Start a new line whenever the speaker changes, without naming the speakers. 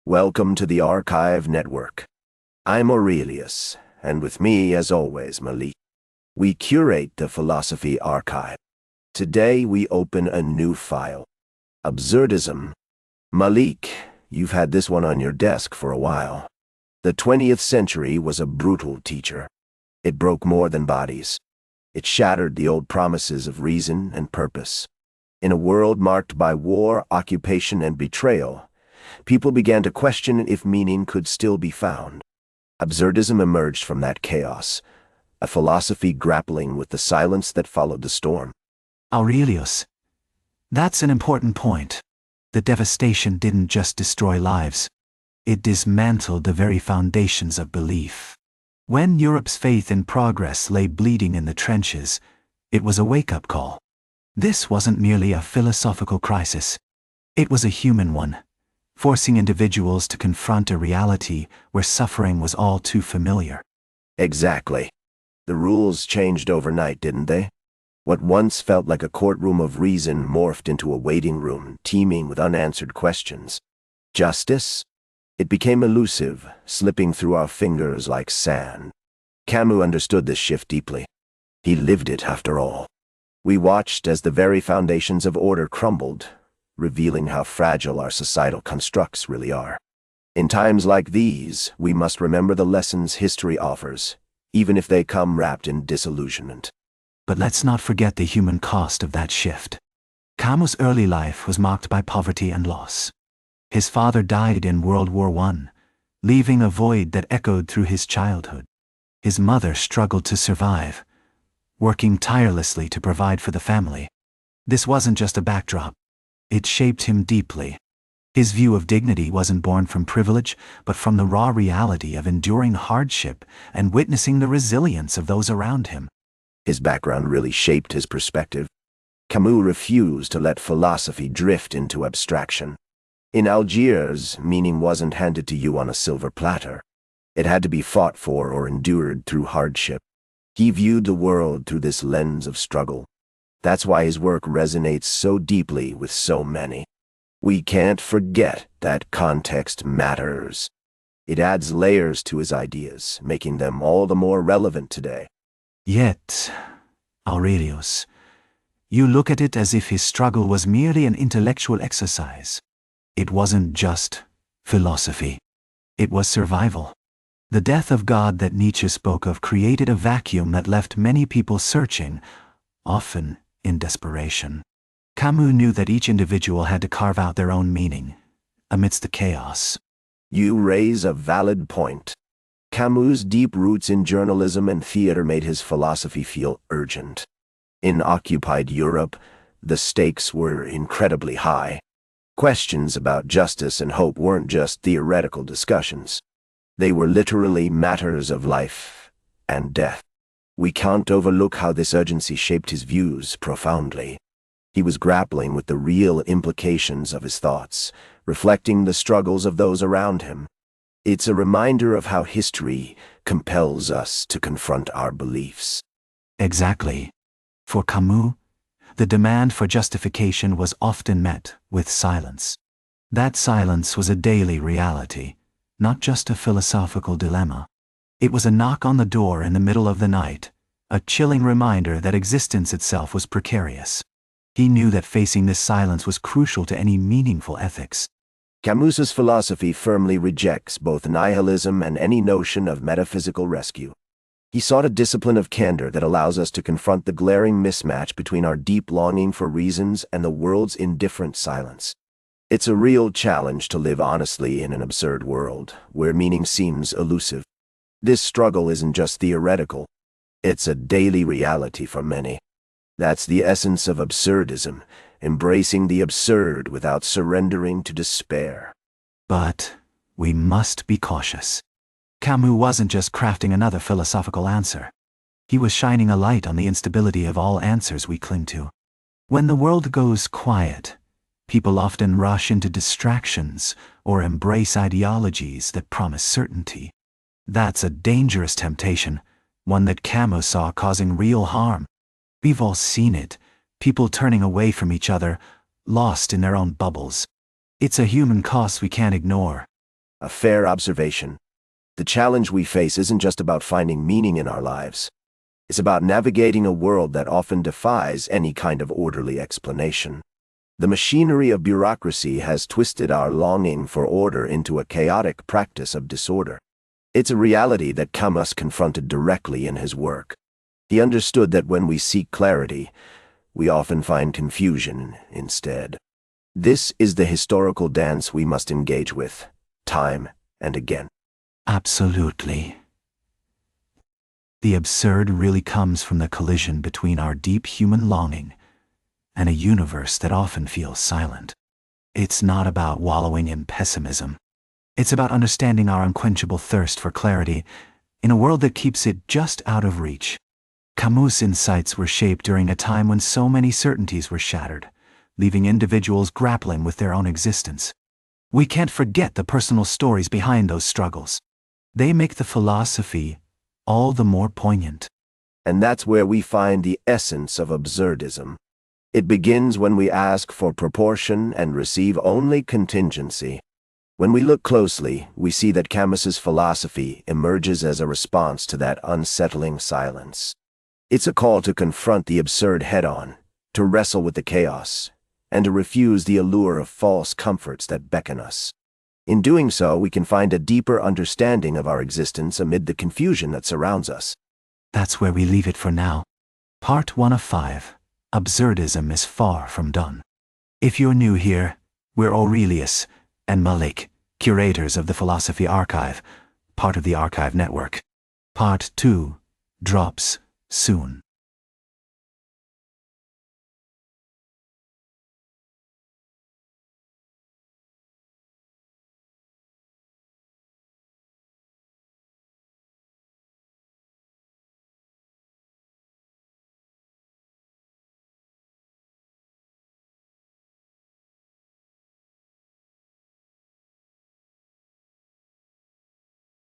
Welcome to the Archive Network. I'm Aurelius, and with me, as always, Malik. We curate the philosophy archive. Today we open a new file. Absurdism. Malik, you've had this one on your desk for a while. The 20th century was a brutal teacher. It broke more than bodies. It shattered the old promises of reason and purpose. In a world marked by war, occupation, and betrayal, people began to question if meaning could still be found. Absurdism emerged from that chaos, a philosophy grappling with the silence that followed the storm.
Aurelius, that's an important point. The devastation didn't just destroy lives. It dismantled the very foundations of belief. When Europe's faith in progress lay bleeding in the trenches, it was a wake-up call. This wasn't merely a philosophical crisis. It was a human one, forcing individuals to confront a reality where suffering was all too familiar.
Exactly. The rules changed overnight, didn't they? What once felt like a courtroom of reason morphed into a waiting room teeming with unanswered questions. Justice? It became elusive, slipping through our fingers like sand. Camus understood this shift deeply. He lived it, after all. We watched as the very foundations of order crumbled, revealing how fragile our societal constructs really are. In times like these, we must remember the lessons history offers, even if they come wrapped in disillusionment.
But let's not forget the human cost of that shift. Camus' early life was marked by poverty and loss. His father died in World War I, leaving a void that echoed through his childhood. His mother struggled to survive, working tirelessly to provide for the family. This wasn't just a backdrop. It shaped him deeply. His view of dignity wasn't born from privilege, but from the raw reality of enduring hardship and witnessing the resilience of those around him.
His background really shaped his perspective. Camus refused to let philosophy drift into abstraction. In Algiers, meaning wasn't handed to you on a silver platter. It had to be fought for or endured through hardship. He viewed the world through this lens of struggle. That's why his work resonates so deeply with so many. We can't forget that context matters. It adds layers to his ideas, making them all the more relevant today.
Yet, Aurelius, you look at it as if his struggle was merely an intellectual exercise. It wasn't just philosophy. It was survival. The death of God that Nietzsche spoke of created a vacuum that left many people searching, often in desperation. Camus knew that each individual had to carve out their own meaning, amidst the chaos.
You raise a valid point. Camus' deep roots in journalism and theater made his philosophy feel urgent. In occupied Europe, the stakes were incredibly high. Questions about justice and hope weren't just theoretical discussions. They were literally matters of life and death. We can't overlook how this urgency shaped his views profoundly. He was grappling with the real implications of his thoughts, reflecting the struggles of those around him. It's a reminder of how history compels us to confront our beliefs.
Exactly. For Camus, the demand for justification was often met with silence. That silence was a daily reality, not just a philosophical dilemma. It was a knock on the door in the middle of the night, a chilling reminder that existence itself was precarious. He knew that facing this silence was crucial to any meaningful ethics.
Camus's philosophy firmly rejects both nihilism and any notion of metaphysical rescue. He sought a discipline of candor that allows us to confront the glaring mismatch between our deep longing for reasons and the world's indifferent silence. It's a real challenge to live honestly in an absurd world, where meaning seems elusive. This struggle isn't just theoretical. It's a daily reality for many. That's the essence of absurdism, embracing the absurd without surrendering to despair.
But we must be cautious. Camus wasn't just crafting another philosophical answer. He was shining a light on the instability of all answers we cling to. When the world goes quiet, people often rush into distractions or embrace ideologies that promise certainty. That's a dangerous temptation, one that Camus saw causing real harm. We've all seen it, people turning away from each other, lost in their own bubbles. It's a human cost we can't ignore.
A fair observation. The challenge we face isn't just about finding meaning in our lives. It's about navigating a world that often defies any kind of orderly explanation. The machinery of bureaucracy has twisted our longing for order into a chaotic practice of disorder. It's a reality that Camus confronted directly in his work. He understood that when we seek clarity, we often find confusion instead. This is the historical dance we must engage with, time and again.
Absolutely. The absurd really comes from the collision between our deep human longing and a universe that often feels silent. It's not about wallowing in pessimism. It's about understanding our unquenchable thirst for clarity in a world that keeps it just out of reach. Camus' insights were shaped during a time when so many certainties were shattered, leaving individuals grappling with their own existence. We can't forget the personal stories behind those struggles. They make the philosophy all the more poignant.
And that's where we find the essence of absurdism. It begins when we ask for proportion and receive only contingency. When we look closely, we see that Camus's philosophy emerges as a response to that unsettling silence. It's a call to confront the absurd head-on, to wrestle with the chaos, and to refuse the allure of false comforts that beckon us. In doing so, we can find a deeper understanding of our existence amid the confusion that surrounds us.
That's where we leave it for now. Part 1 of 5. Absurdism is far from done. If you're new here, we're Aurelius and Malik, curators of the Philosophy Archive, part of the Archive Network. Part 2 drops soon.